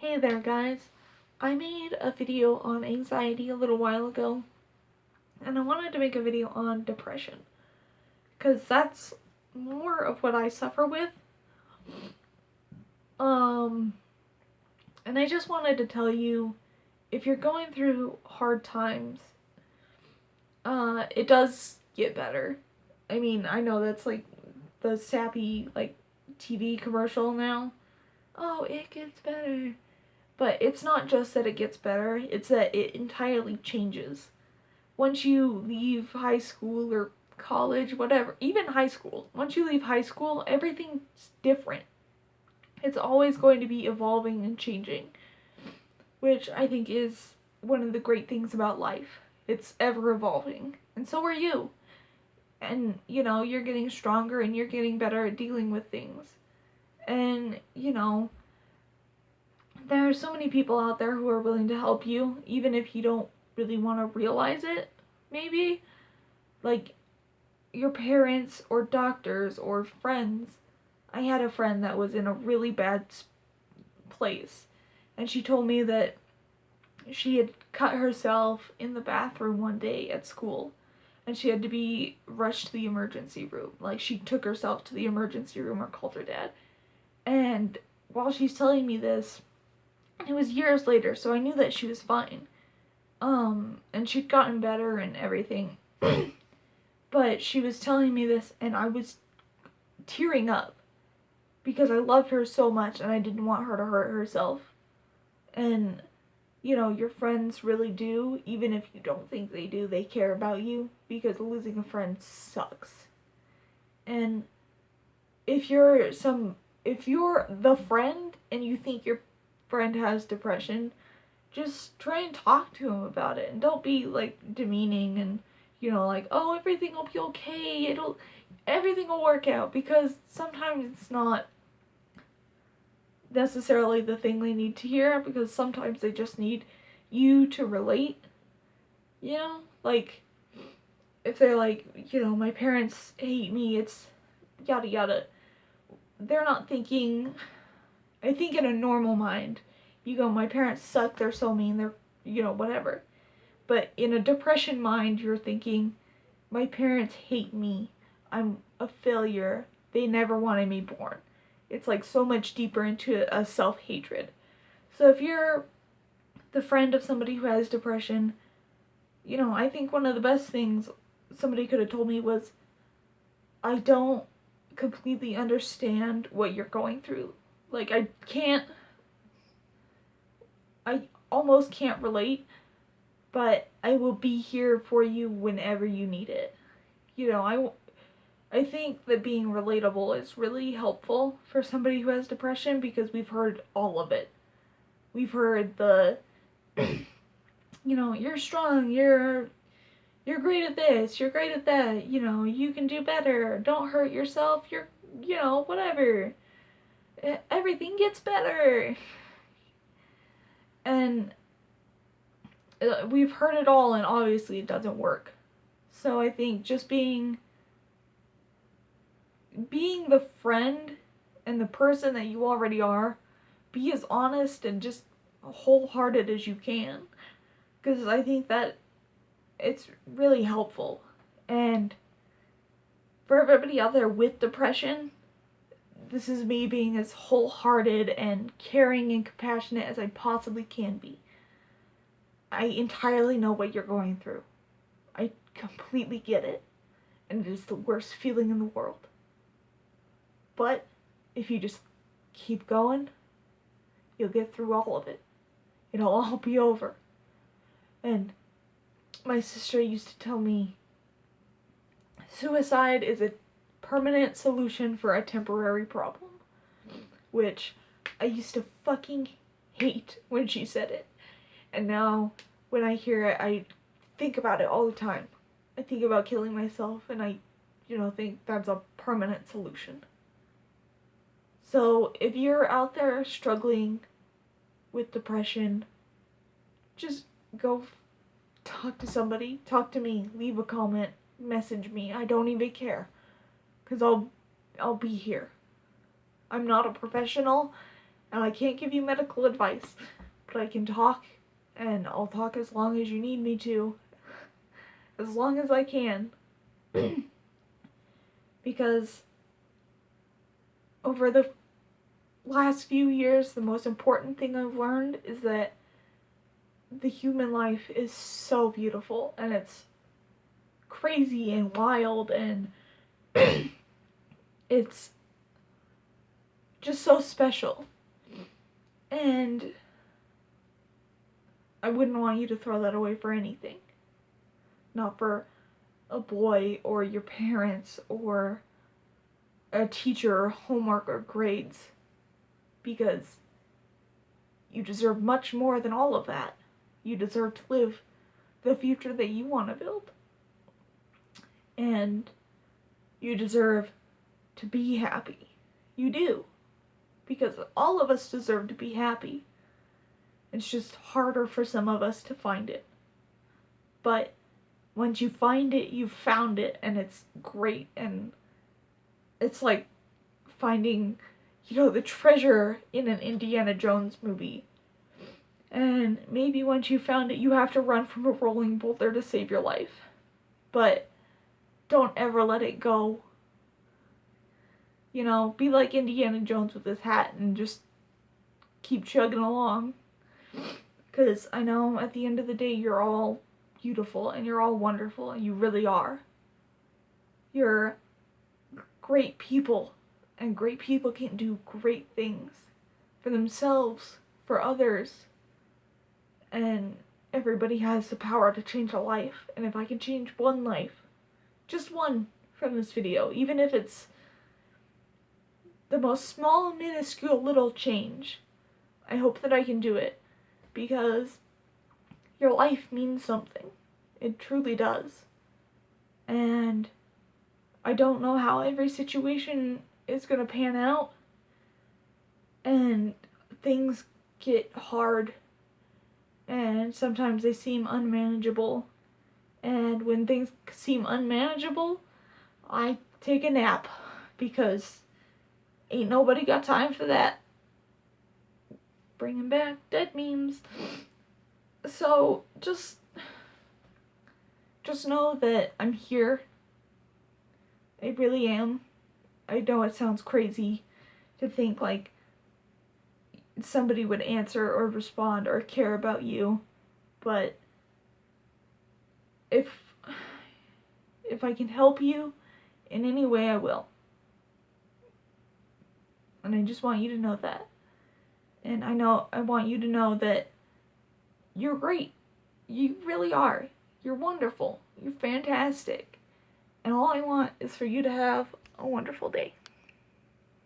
Hey there guys, I made a video on anxiety a little while ago and I wanted to make a video on depression because that's more of what I suffer with. And I just wanted to tell you, if you're going through hard times, it does get better. I mean, I know that's like the sappy TV commercial now. Oh, it gets better. But it's not just that it gets better, it's that it entirely changes. Once you leave high school or college, whatever, even high school, once you leave high school, everything's different. It's always going to be evolving and changing, which I think is one of the great things about life. It's ever evolving, and so are you. And, you're getting stronger and you're getting better at dealing with things. And, there are so many people out there who are willing to help you, even if you don't really want to realize it, maybe. Like, your parents or doctors or friends. I had a friend that was in a really bad place, and she told me that she had cut herself in the bathroom one day at school, and she had to be rushed to the emergency room. Like, she took herself to the emergency room or called her dad. And while she's telling me this, it was years later, so I knew that she was fine. And she'd gotten better and everything. But she was telling me this, and I was tearing up because I loved her so much and I didn't want her to hurt herself. And, your friends really do, even if you don't think they do, they care about you, because losing a friend sucks. And if you're the friend and you think your friend has depression, just try and talk to him about it, and don't be demeaning and oh, everything will be okay, everything will work out, because sometimes it's not necessarily the thing they need to hear, because sometimes they just need you to relate, if they're my parents hate me, it's yada yada. They're not thinking, I think in a normal mind, you go, my parents suck, they're so mean, they're, whatever. But in a depression mind, you're thinking, my parents hate me, I'm a failure, they never wanted me born. It's so much deeper into a self-hatred. So if you're the friend of somebody who has depression, I think one of the best things somebody could have told me was, I don't completely understand what you're going through. I almost can't relate, but I will be here for you whenever you need it. I think that being relatable is really helpful for somebody who has depression, because we've heard all of it. We've heard the, you're strong, you're great at this, you're great at that, you can do better, don't hurt yourself, you're, whatever. Everything gets better. And we've heard it all, and obviously it doesn't work. So I think just being the friend and the person that you already are, be as honest and just wholehearted as you can, because I think that it's really helpful. And for everybody out there with depression, this is me being as wholehearted and caring and compassionate as I possibly can be. I entirely know what you're going through. I completely get it. And it is the worst feeling in the world. But if you just keep going, you'll get through all of it. It'll all be over. And my sister used to tell me, suicide is a permanent solution for a temporary problem. Which I used to fucking hate when she said it. And now, when I hear it, I think about it all the time. I think about killing myself, and I, think that's a permanent solution. So, if you're out there struggling with depression, just go talk to somebody. Talk to me. Leave a comment. Message me. I don't even care. Because I'll be here. I'm not a professional. And I can't give you medical advice, but I can talk, and I'll talk as long as you need me to, as long as I can. Because over the last few years, the most important thing I've learned is that the human life is so beautiful, and it's crazy and wild, and it's just so special. And I wouldn't want you to throw that away for anything. Not for a boy or your parents or a teacher or homework or grades. Because you deserve much more than all of that. You deserve to live the future that you want to build. And you deserve to be happy. You do. Because all of us deserve to be happy. It's just harder for some of us to find it. But once you find it, you've found it, and it's great. And it's like finding, the treasure in an Indiana Jones movie. And maybe once you found it, you have to run from a rolling boulder to save your life. But don't ever let it go. Be like Indiana Jones with his hat and just keep chugging along. Because I know at the end of the day, you're all beautiful and you're all wonderful, and you really are. You're great people, and great people can do great things for themselves, for others, and everybody has the power to change a life. And if I can change one life, just one, from this video, even if it's the most small, minuscule little change, I hope that I can do it, because your life means something. It truly does. And I don't know how every situation is going to pan out, and things get hard, and sometimes they seem unmanageable, and when things seem unmanageable, I take a nap, because ain't nobody got time for that. Bringing back dead memes. So, just know that I'm here. I really am. I know it sounds crazy to think like somebody would answer or respond or care about you, but if I can help you in any way, I will. And I just want you to know that. And I want you to know that you're great. You really are. You're wonderful. You're fantastic. And all I want is for you to have a wonderful day.